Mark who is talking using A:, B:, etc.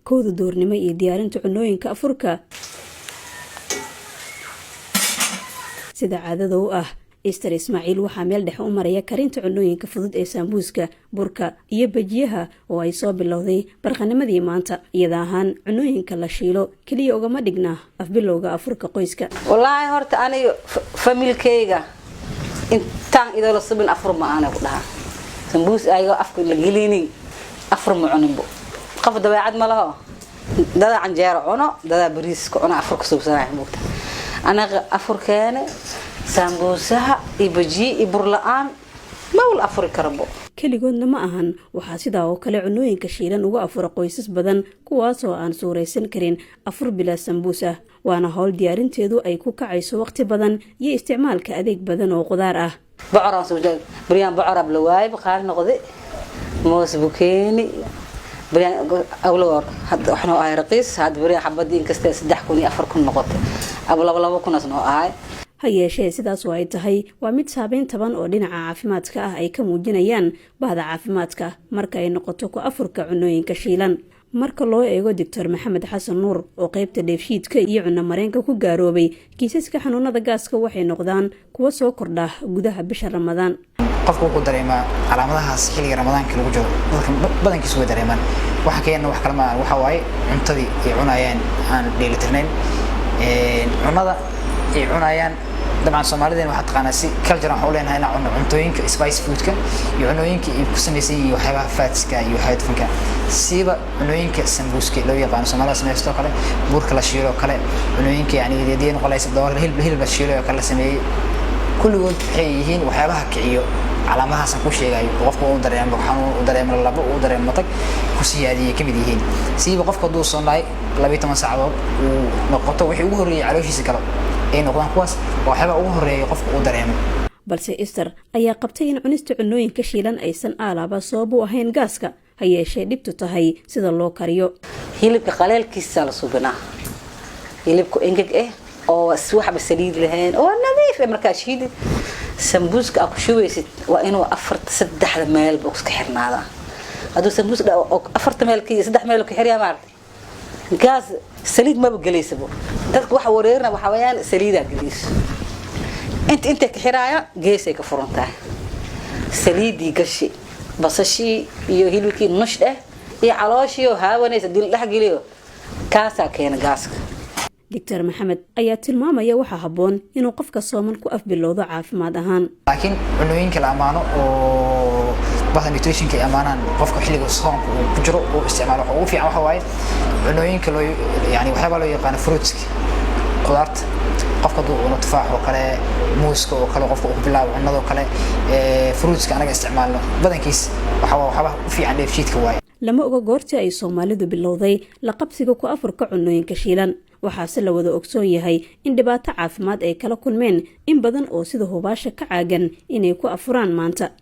A: kooda doornimo iyo diyaarinta cunooyinka afurka sida caadada u ah. Esther Ismaaciil waxaa meel dhex u maraya karinta cunooyinka fudud ee sambuuska, burka iyo bajiyaha oo ay soo bilowday barqanimadii maanta. iyada ahaan cunooyinka la shiilo kaliya ugama dhigna afbilowga afurka qoyska.
B: wallaahi horta aniga familkeyga intaan idoo la subin afur ma aana ku dhaha sambuus ayagoo afka la gelinin afur ma cuninbo qof dabeecad ma laho dada canjeero cuno dada bariis ku cuno afur ku suubsanaya moogta anaga afurkeena sambuusaha iyo baji iyo bur la'aan ma wal afuri karabo
A: kaligoodna ma ahan. waxaa sidaa oo kale cunooyinka shiilan uga afura qoysas badan kuwaasoo aan suuraysan karin afur bilaa sambuus ah. waana hawl diyaarinteedu ay ku kacayso waqti badan iyo isticmaalka adeeg badan oo qudaar ah.
B: bocoraan soo jeed bariyaan bocorab la waayay qaar noqday moos bukeeni bariyaan awloor hadda waxna ay raqiis had bariyaan xabadii inkasta 3,000 iyo 4,000 noqotay aba 2,000 noo ahay.
A: ha yeeshee sidaas oo ay tahay waa mid saabeyn taban oo dhinaca caafimaadka ah ay ka muujinayaan bahda caafimaadka marka ay noqoto ku afurka cunooyinka shiilan. marka loo eego Dr. Maxamed Xasan Nuur oo qaybta dheefshiidka iyo cunno mareenka ku gaaroobay kiisaska xanuunada gaaska waxay noqdaan kuwa soo kordha gudaha bisha Ramadaan.
C: qofku wuxuu dareemaa calaamadahaas xilliga Ramadaanka lagu jiro dadka badankiisu way dareemaan waxa keenna wax kale ma waxa waaye cuntadii ay cunayaan aan dheelitirnayn cunnada ay cunayaan dabcan Soomaaliyeed waxa taqaana si culture aan hawleenahay inaan cuntooyinka spice foodka iyo cunooyinka ay ku samaysan yihiin waxyaabaha fatska iyo hay'adfanka siiba cunooyinka sambuuska loo yaqaan Soomaalida sameeysto kale burka la shiilo kale cunooyinka yani deedeen qolaysa door hilib la shiilo kale sameeyay kulligood waxay yihiin waxyaabaha kiciyo calaamadahaas ku sheegayo qofku uu dareemo xanuun uu dareemo labo uu dareemo tag ku siyaadiyay kamid yihiin siiba qofka duu soonaay 12 saacadood uu noqoto wixii ugu horeeyay calooshiisa kale ee noqdaan kuwaas waxba ugu horeeyay qofka uu dareemo.
A: balse Esther ayaa qabtay in cunista cunooyinka shiilan aysan alaaba sabab u ahayn gaaska ha yeeshee dhibtu tahay sida loo kariyo.
B: hilibka qaleelkiisa la subinaa hilibku engeg oo waxba saliid lahayn oo nadiif marka shiid sambuuska ku shubeysid waa inuu 4-3 meel box ka xirnaada haduu sambuuska 4 meel ka 3 meel ka xiriya maartay gaas saliid ma bagalayso dadku waxa wareerna waxa weeyaan saliida galiis inta ka xiraaya geesay ka furantaa saliidi gashi basashi iyo hilibkii nush iyo calooshii haawanaysa dil dhax geliyo kaasa keena gaaska.
A: Dr. Maxamed ayaa tilmaamaya waxa haboon inuu qofka sooman ku afbilowdo caafimaad ahaan.
C: laakiin cunooyinka la amaano oo bahda nutritionka ay amaanaan qofka xilliga soonka uu ku jiro oo isticmaalo waxa uu fiican waxa waaye cunooyinka loo yani waxyaabo loo yaqaan fruits qudaarta qofka uu tufaax oo kale muuska oo kale qofka uu bilaabo cunnada kale fruitska anaga isticmaalno badankiis waxa u fiican dheefshiidka waaye.
A: lama oga goortii ay Soomaalidu bilowday la qabsiga ku afurka cunooyinka shiilan waxaase la wada ogsoon yahay in dhibaato caafimaad ay kala kulmeen in badan oo sida hubaasha ka caagan inay ku afuraan maanta.